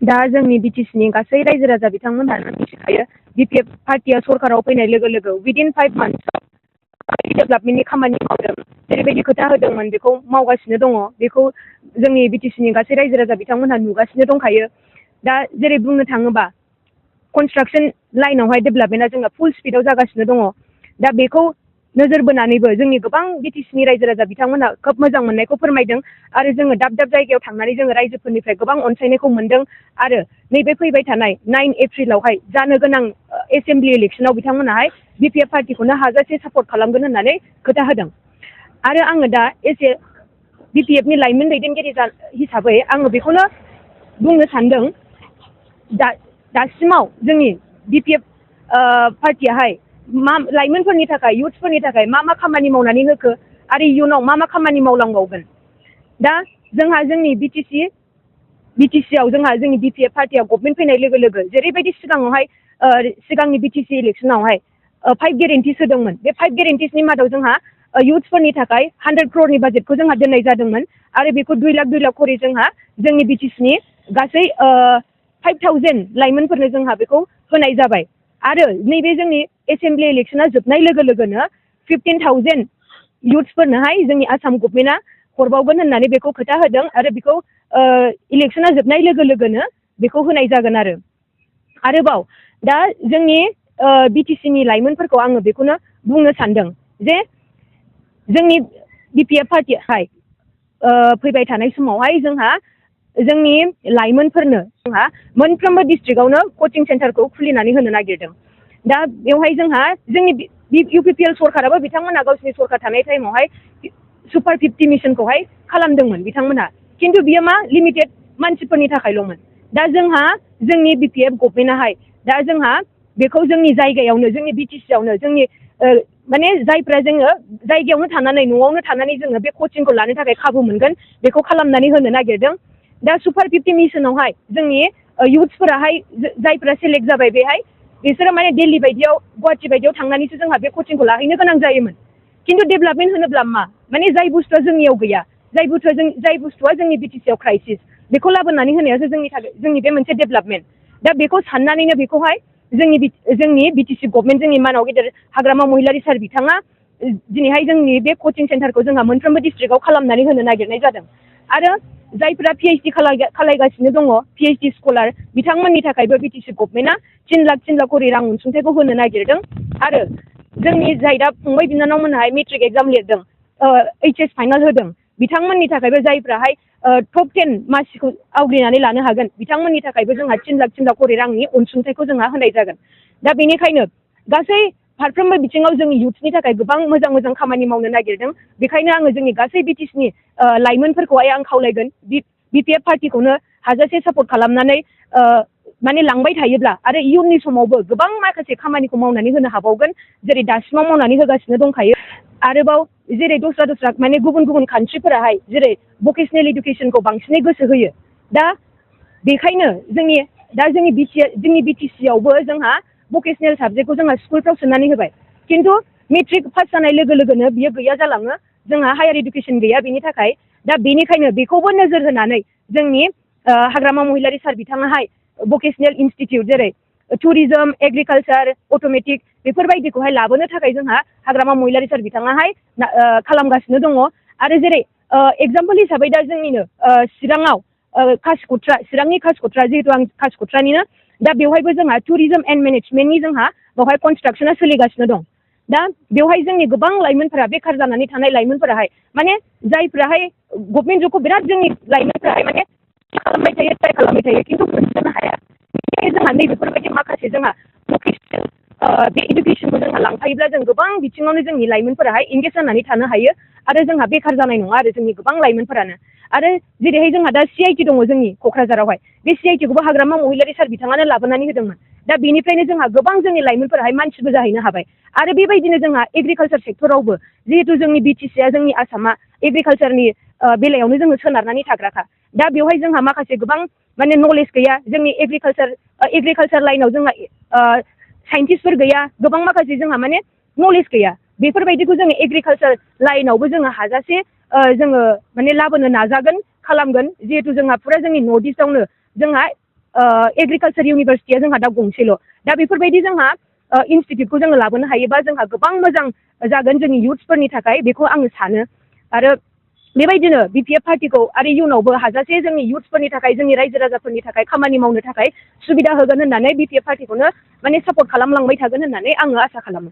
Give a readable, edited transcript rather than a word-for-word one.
दा जोंनि बिटिसिनि गासै रायजो राजा बिथांमोनहा मिथिखायो बिपिएफ पार्टिया सरकाराव फैनाय लोगो लोगो विदिन 5 मान्थ्सआव डेभेलपमेन्टनि खामानि मावदों जेरैबायदि खोथा होदोंमोन बेखौ मावगासिनो दङ बेखौ जोंनि बिटिसिनि गासै रायजो राजा बिथांमोनहा नुगासिनो दंखायो दा जेरै बुंनो थाङोबा कनस्ट्राक्सन लाइनावहाय डेभेलपमेन्टआ जोंना फुल स्पिडआव जागासिनो दङ दा बेखौ नोजोर बोनानैबो जोंनि गोबां बिटिसिनि रायजो राजा बिथांमोनहा खोब मोजां मोननायखौ फोरमायदों आरो जोङो दाब दाब जायगायाव थांनानै जोङो रायजोफोरनिफ्राय गोबां अनसायनायखौ मोनदों आरो नैबे फैबाय थानाय 9 एप्रिलावहाय जानो गोनां एसेम्बलि इलेक्सनाव बिथांमोनाहाय बिपिएफ पार्टिखौनो हाजासे सापर्ट खालामगोन होननानै खोथा होदों आरो आङो दा एसे बिपिएफनि लाइमोन दैदेनगिरि हिसाबै आङो बेखौनो बुंनो सानदों दासिमाव जोंनि बिपिएफ पार्टियाहाय मा लाइमोनफोरनि थाखाय इयुथ्सफोरनि थाखाय मा खामानि मावनानै होखो आरो इयुनाव मा खामानि मावलांबावगोन दा जोंहा जोंनि बिटिसिआव जोंहा जोंनि बिपिएफ पार्टिया गभर्नमेन्ट फैनाय लोगो लोगो जेरैबायदि सिगाङावहाय सिगांनि बिटिसि इलेक्सनावहाय 5 गेरेन्टिस होदोंमोन बे 5 गेरेन्टिसनि मादाव जोंहा इयुथ्सफोरनि थाखाय 100 क्र'रनि बाजेटखौ जोंहा दोननाय जादोंमोन आरो बेखौ 2 लाख खरि जोंहा जोंनि बिटिसिनि गासै 5,000 लाइमोनफोरनो जोंहा बेखौ होनाय जाबाय आरो नैबे जोंनि एसेम्बलि इलेक्सना जोबनाय लोगो लोगोनो 15,000 इयुथ्सफोरनोहाय जोंनि आसाम गभर्नमेन्टआ हरबावगोन होननानै बेखौ खोथा होदों आरो बेखौ इलेक्सना जोबनाय लोगो लोगोनो बेखौ होनाय जागोन आरोबाव दा जोंनि बिटिसिनि लाइमोनफोरखौ आङो बेखौनो बुंनो सानदों जे जोंनि बिपिएफ पार्टियाहाय फैबाय थानाय समावहाय जोंहा जोंनि लाइमोनफोरनो जोंहा मोनफ्रोमबो डिस्ट्रिक्टआवनो कचिं सेन्टारखौ खुलिनानै होनो नागिरदों दा बेवहाय जोंहा जोंनि इउ.पि.पि.एल सरकाराबो बिथांमोनहा गावसिनि सरकार थानाय टाइमावहाय सुपार 50 मिशनखौहाय खालामदोंमोन बिथांमोनहा खिन्थु बियो मा लिमिटेड मानसिफोरनि थाखायल'मोन दा जोंहा जोंनि बिपिएफ गभर्नमेन्टआहाय दा जोंहा बेखौ जोंनि जायगायावनो जोंनि बिटिसिआवनो जोंनि माने जायफ्रा जोङो जायगायावनो थानानै न'आवनो थानानै जोङो बे कचिंखौ लानो थाखाय खाबु मोनगोन बेखौ खालामनानै होनो नागिरदों दा सुपार 50 मिशनावहाय जोंनि इयुथ्सफोराहाय जायफ्रा सेलेक्ट जाबाय बेहाय बिसोरो माने दिल्ली बायदियाव गुवाहाटि बायदियाव थांनानैसो जोंहा बे कचिंखौ लाहैनो गोनां जायोमोन खिन्थु डेभेलपमेन्ट होनोब्ला मा माने जाय बुस्थुआ जोंनियाव गैया जाय बुस्थुआ जोंनि बिटिसिआव क्राइसिस बेखौ लाबोनानै होनायासो जोंनि बे मोनसे डेभेलपमेन्ट दा बेखौ साननानैनो बेखौहाय जोंनि बिटिसि गभर्नमेन्ट जोंनि मानाव गेदेर हाग्रामा महिलारि सार बिथाङा दिनैहाय जोंनि बे कचिं सेन्टारखौ जोंहा मोनफ्रोमबो डिस्ट्रिक्टआव खालामनानै होनो नागिरनाय जादों आरो जायफोरा पिएइचडि खालायगासिनो दङ पिएइचडि स्कलार बिथांमोननि थाखायबो बिटिसि गभर्नमेन्टआ 3 लाख खरि रां अनसुंथाइखौ होनो नागिरदों आरो जोंनि जाय दा फंबाय बिनानावमोनहाय मेट्रिक एग्जाम लिरदों HS फाइनाल होदों बिथांमोननि थाखायबो जायफ्राहाय टप 10 मासिखौ आवग्रिनानै लानो हागोन बिथांमोननि थाखायबो जोंहा 3 लाख खरि रांनि अनसुंथाइखौ जोंहा होनाय जागोन दा बेनिखायनो गासै फारफ्रोमबो बिथिङाव जोंनि इयुथ्सनि थाखाय गोबां मोजां खामानि मावनो नागिरदों बेखायनो आङो जोंनि गासै बिटिसिनि लाइमोनफोरखौहाय आं खावलायगोन बिपिएफ पार्टिखौनो हाजासे सापर्ट खालामनानै माने लांबाय थायोब्ला आरो इयुननि समावबो गोबां माखासे खामानिखौ मावनानै होनो हाबावगोन जेरै दासिमाव मावनानै होगासिनो दंखायो आरोबाव जेरै दस्रा माने गुबुन कान्ट्रिफोराहाय जेरै भकेसनेल इडुकेसनखौ बांसिनै गोसो होयो दा बेखायनो जोंनि बिटिसिआवबो जोंहा भकेसनेल साबजेक्टखौ जोंहा स्कुलफ्राव सोनानै होबाय खिन्थु मेट्रिक पास जानाय लोगो लोगोनो बियो गैया जालाङो जोंहा हायार इडुकेसन गैया बेनि थाखाय दा बेनिखायनो बेखौबो नोजोर होनानै जोंनि हाग्रामा महिलारि सार बिथाङाहाय भकेसनेल इनस्टिटिउट जेरै टुरिजम एग्रिकालचार अट'मेटिक बेफोरबायदिखौहाय लाबोनो थाखाय जोंहा हाग्रामा महिलारि सार बिथाङाहाय खालामगासिनो दङ आरो जेरै एगजाम्पोल हिसाबै दा जोंनिनो चिरांनि कासिक'ट्रा जिहेतु आं कासिक'ट्रानिनो दा बेवहायबो जोंहा टुरिजम एन्ड मेनेजमेन्टनि जोंहा बेवहाय कनस्ट्राक्सना सोलिगासिनो दं दा बेवहाय जोंनि गोबां लाइमोनफोरा बेखार जानानै थानाय लाइमोनफोराहाय माने जायफ्राहाय गभर्नमेन्ट जबखौ बिराद जोंनि लाइमोनफोराहाय माने ट्राइ खालामबाय थायो खिन्थु मोननो हाया जोंहा नैबेफोरबायदि माखासे जोंहा भकेसनेल बे इडुकेसनखौ जोंहा लांफायोब्ला जों गोबां बिथिङावनो जोंनि लाइमोनफोराहाय एंगेज जानानै थानो हायो आरो जोंहा बेखार जानाय नङा आरो जोंनि गोबां लाइमोनफोरानो आरो जेरैहाय जोंहा दा CIT दङ जोंनि क'क्राझारावहाय बे CITखौबो हाग्रामा महिलारि सार बिथाङानो लाबोनानै होदोंमोन दा बेनिफ्रायनो जोंहा गोबां जोंनि लाइमोनफोराहाय मानसिबो जाहैनो हाबाय आरो बेबायदिनो जोंहा एग्रिकालचार सेक्टरावबो जिहेतु जोंनि बिटिसिआ जोंनि आसामा एग्रिकालचारनि बेलायावनो जोङो सोनारनानै थाग्राखा दा बेवहाय जोंहा माखासे गोबां माने नलेज गैया जोंनि एग्रिकालचार लाइनाव जोंहा साइन्टिस्टफोर गैया गोबां माखासे जोंहा माने नलेज गैया बेफोरबायदिखौ जोङो एग्रिकालचार लाइनावबो जोङो हाजासे जोङो माने लाबोनो नाजागोन खालामगोन जिहेतु जोंहा फुरा जोंनि नर्थ इस्टआवनो जोंहा एग्रिकालसार इउनिभारसिटिया जोंहा दा गंसेल' दा बेफोरबायदि जोंहा इनस्टिट्यूटखौ जोङो लाबोनो हायोबा जोंहा गोबां मोजां जागोन जोंनि इयुथ्सफोरनि थाखाय बेखौ आङो सानो आरो बेबायदिनो बिपिएफ पार्टिखौ आरो इयुनावबो हाजासे जोंनि इयुथ्सफोरनि थाखाय जोंनि रायजो राजाफोरनि थाखाय खामानि मावनो थाखाय सुबिदा होगोन होननानै बिपिएफ पार्टिखौनो माने सापर्ट खालामलांबाय थागोन होननानै आङो आसा खालामो।